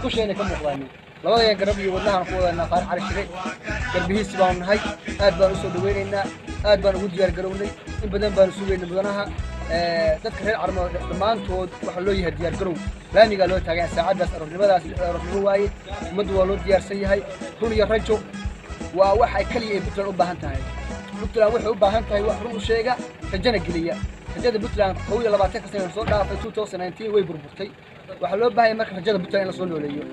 كوشينا كم مقلاني لو يا قربي ودناها نقول أن فارح على الشريك قربيه سبان هاي أدبان وصل ويننا أدبان ودي القروني إن بدن بان سوين بدناها تذكر العرمة دمان تود وحلوي هدي القرون لاني قالوا تاجع ساعات بس رفضوا وايد مدوا لود ديار سيهاي كل يرجو وواحد كلي بطل أبهان تاعي بطل واحد أبهان تاعي وحرو شيء تجنا قليا رجال بطلان قوي لبعض سنين صار في 2019 وي بربطي وحلو بهاي مركز رجال بطلان صلوا ليه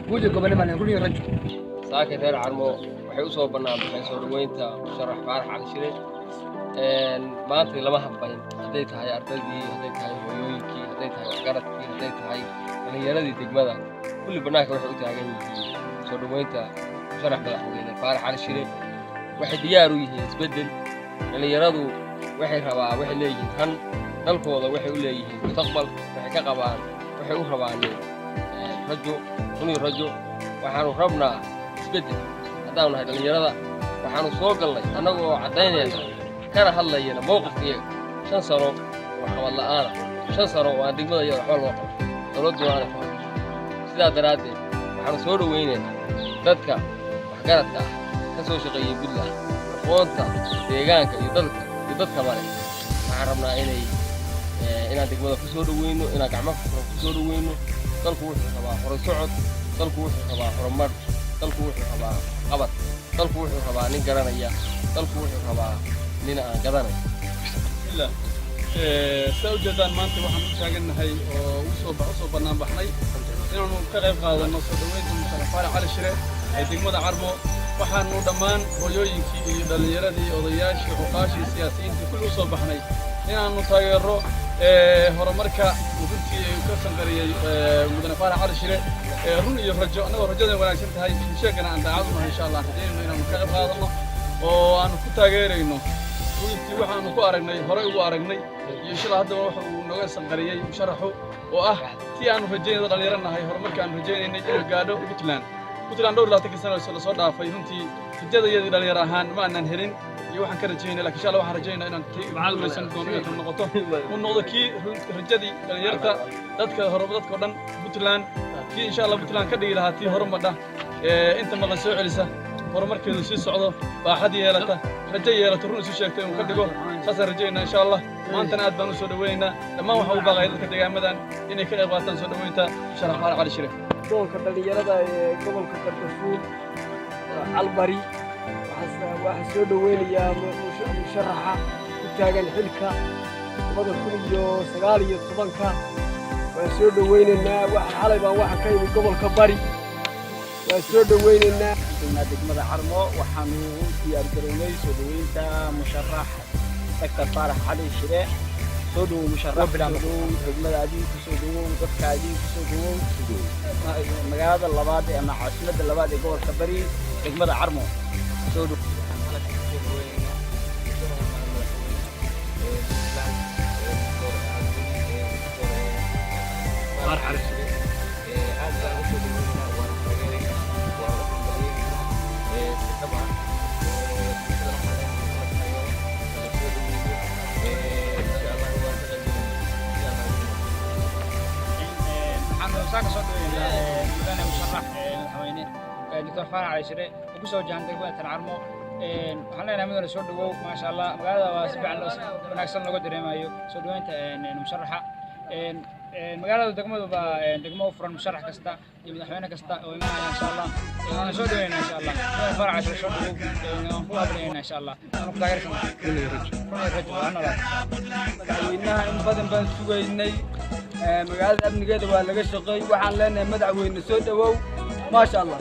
قولي قبل ما نقول يرجع ساكن غير عرمو waxay u soo banaanbaxay soo dhaweynta musharax Faarax Cali Shire maanta lama habayn haday tahay ardaydii haday tahay hooyooyinkii haday tahay garadkii haday tahay dhalinyaradii degmada kulli banaanka waxay u taagan yihiin soo dhaweynta musharax madaxweyne Faarax Cali Shire waxay diyaar u yihiin isbedel dhalinyaradu waxay rabaan waxay leeyihiin han dalkooda waxay u leeyihiin mustaqbal waxay ka qabaan waxay u rabaan rajo waxaanu rabnaa isbedel haddaan nahay dhalinyarada waxaanu soo galnay annagoo cadaynayna kana hadlayna mowqifkiyaga 5 sano oo qabad la'aan 5 sano oo aan degmada yar waxba loo qabto dawladdu aan ku sidaa daraaddeed waxaanu soo dhaweynaynaa dadka waxgaradka ah ka soo shaqeeyay Puntland aqoonta deegaanka iyo dadka male waxaan rabnaa inaan degmada ku soo dhaweyno inaan gacmo ku soo dhaweyno dalku wuxuu rabaa hore socod dalku wuxuu rabaa horumar dalku wuxuu rabaa qabad dalku wuxuu rabaa nin garanaya dalku wuxuu rabaa nin aan gadanay illa sawjadan maanta waxaan u taaganahay oo u soo banaan baxnay inaanu ka qayb qaadano soo dhaweynta musharax Faarax Cali Shire ee degmada Carmo waxaanu dhammaan hooyooyinkii iyo dhalinyaradii odayaashii xuqaashii siyaasiyiintii kullu soo baxnay inaanu taageero horumarka runtii ka sanqariyay mudane Faarax Cali Shire run iyo rajo anagoo rajada wanaagsan tahay sheekana aan daacad u nahay insha Allah hadii inaanu ka qayb qaadano oo aanu ku taageerayno runtii waxaanu ku aragnay hore ugu aragnay iyo shil hadda waxa uu naga sanqariyay musharaxu oo ah tii aanu rajaynayno dhalinyaranahay horumarka aan rajaynaynay inuu gaadho Puntland dhowr 20 sano soo dhaafay runtii rajadayadii dhalinyar ahaan ma aanan helin iyo waxaan ka rajaynaa laakiin insha Allah waxaan rajaynaa inaan macluumaysan doono inay noqoto noqdo kii rajadii dhalinyarta dadka horumarka dhan Puntland kii insha Allah Puntland ka dhigi lahaa tii horumarda inta maqan soo celisa horumarkeedu si socdo baaxad yeelata rajo yeelato run isu sheegtay uu ka dhigo saasaan rajaynaa insha Allah maantana aad baan u soo dhaweynaa dhammaan waxa uu baaqay dadka deegaamadan inay ka qayb qaataan soo dhaweynta musharax Faarax Cali Shire doonka dhalinyarada ee gobolka Karkafuul Albari waxa soo dhaweynaya musharaxa ku taagan xilka 2019 waa soo dhaweynaa waxa xalay baan waxa ka yimid gobolka Bari waa soo dhaweynaa degmada Carmo waxaanu diyaar garownay soo dhaweynta musharax Dr. Faarax Cali Shire soo dhaw musharax degmada adiin ku soo dhawow dadka adiin ku soo dhawow magaalada labaad ee caasimada labaad ee gobolka Bari degmada Carmo soo dhaw Faarax Cali Shire ساق صوت مدن مشرح مدحوينه دكتور فارح علي شري وكسو جهان دegmada Carmo waxaan leenahay mudane soo dhawow ma sha Allah magaalada waa si fiican loo wanaagsan lagu dareemayo soo dhaweynta musharaxa magaalada degmadu waa degmo u furan musharax kasta iyo madaxweyne kasta oo imaanaya insha Allah waxaan soo dhaweynaa insha Allah Faarax Cali Shire soo dhawow aan ku habrayna insha Allah aan ku taageersanaa in badan baan sugaynay magaalada amnigeeda waa laga shaqeeyay waxaan leenahay madaxweyne soo dhawow ma sha Allah